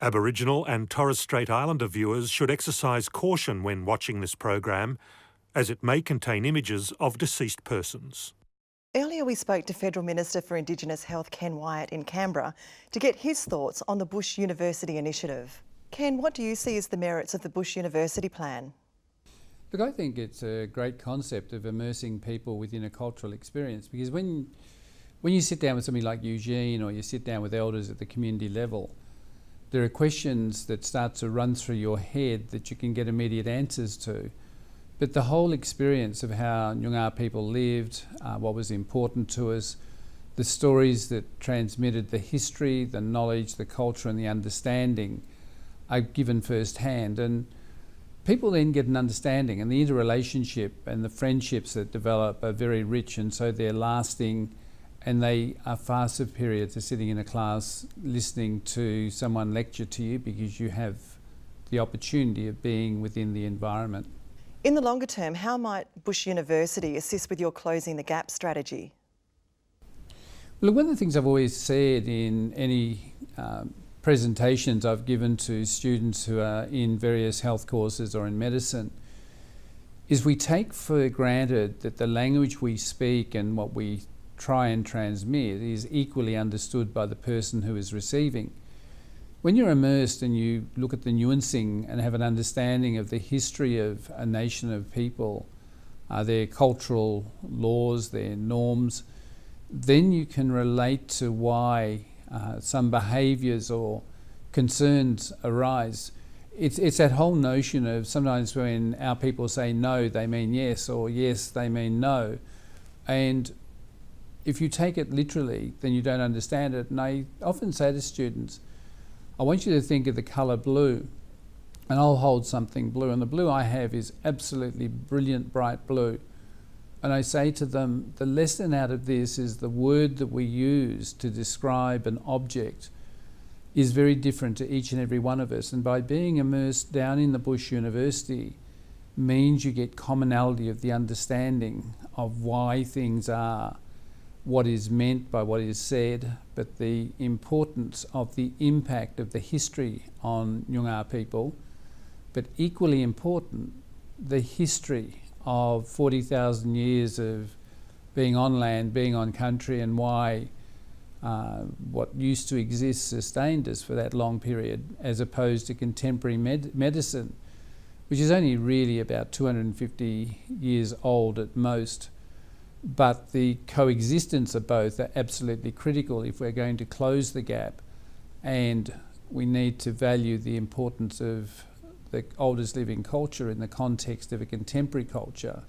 Aboriginal and Torres Strait Islander viewers should exercise caution when watching this program, as it may contain images of deceased persons. Earlier we spoke to Federal Minister for Indigenous Health Ken Wyatt in Canberra to get his thoughts on the Bush University initiative. Ken, what do you see as the merits of the Bush University plan? Look, I think it's a great concept of immersing people within a cultural experience, because when you sit down with somebody like Eugene, or you sit down with elders at the community level, there are questions that start to run through your head that you can get immediate answers to. But the whole experience of how Noongar people lived, what was important to us, the stories that transmitted the history, the knowledge, the culture and the understanding are given firsthand. And people then get an understanding, and the interrelationship and the friendships that develop are very rich, and so they're lasting, and they are far superior to sitting in a class listening to someone lecture to you, because you have the opportunity of being within the environment. In the longer term, how might Bush University assist with your Closing the Gap strategy? Well, one of the things I've always said in any presentations I've given to students who are in various health courses or in medicine is we take for granted that the language we speak and what we try and transmit is equally understood by the person who is receiving. When you're immersed and you look at the nuancing and have an understanding of the history of a nation of people, their cultural laws, their norms, then you can relate to why some behaviours or concerns arise. It's that whole notion of sometimes when our people say no, they mean yes, or yes, they mean no. And if you take it literally, then you don't understand it. And I often say to students, I want you to think of the colour blue, and I'll hold something blue, and the blue I have is absolutely brilliant, bright blue. And I say to them, the lesson out of this is the word that we use to describe an object is very different to each and every one of us. And by being immersed down in the Bush University means you get commonality of the understanding of why things are, what is meant by what is said, but the importance of the impact of the history on Noongar people, but equally important, the history of 40,000 years of being on land, being on country, and why what used to exist sustained us for that long period, as opposed to contemporary medicine, which is only really about 250 years old at most. But the coexistence of both are absolutely critical if we're going to close the gap, and we need to value the importance of the oldest living culture in the context of a contemporary culture,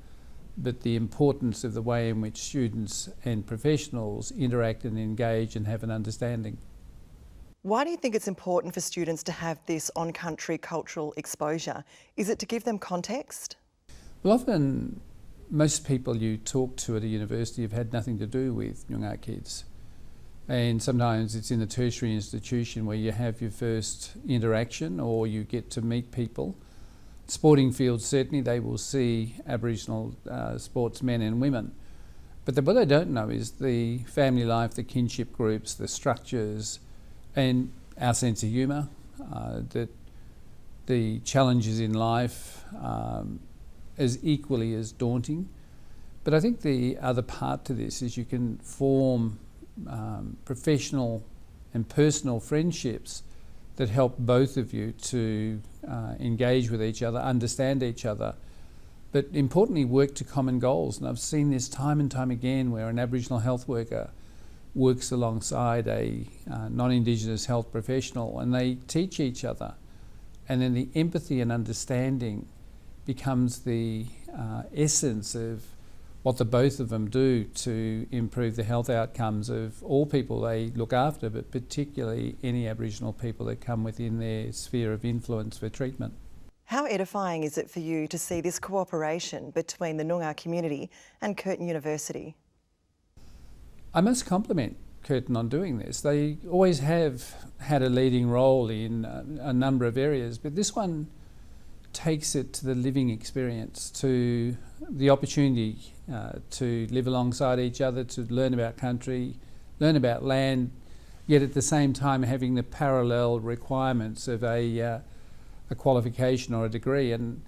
but the importance of the way in which students and professionals interact and engage and have an understanding. Why do you think it's important for students to have this on-country cultural exposure? Is it to give them context? Well, often most people you talk to at a university have had nothing to do with Noongar kids. And sometimes it's in the tertiary institution where you have your first interaction or you get to meet people. Sporting fields, certainly they will see Aboriginal sportsmen and women. But what they don't know is the family life, the kinship groups, the structures, and our sense of humour, that the challenges in life as equally as daunting. But I think the other part to this is you can form professional and personal friendships that help both of you to engage with each other, understand each other, but importantly work to common goals. And I've seen this time and time again where an Aboriginal health worker works alongside a non-Indigenous health professional, and they teach each other, and then the empathy and understanding becomes the essence of what the both of them do to improve the health outcomes of all people they look after, but particularly any Aboriginal people that come within their sphere of influence for treatment. How edifying is it for you to see this cooperation between the Noongar community and Curtin University? I must compliment Curtin on doing this. They always have had a leading role in a number of areas, but this one takes it to the living experience, to the opportunity to live alongside each other, to learn about country, learn about land, yet at the same time having the parallel requirements of a qualification or a degree. And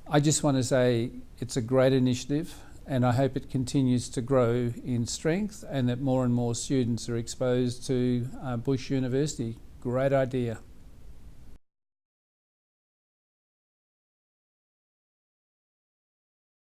I just want to say it's a great initiative, and I hope it continues to grow in strength and that more and more students are exposed to Bush University. Great idea.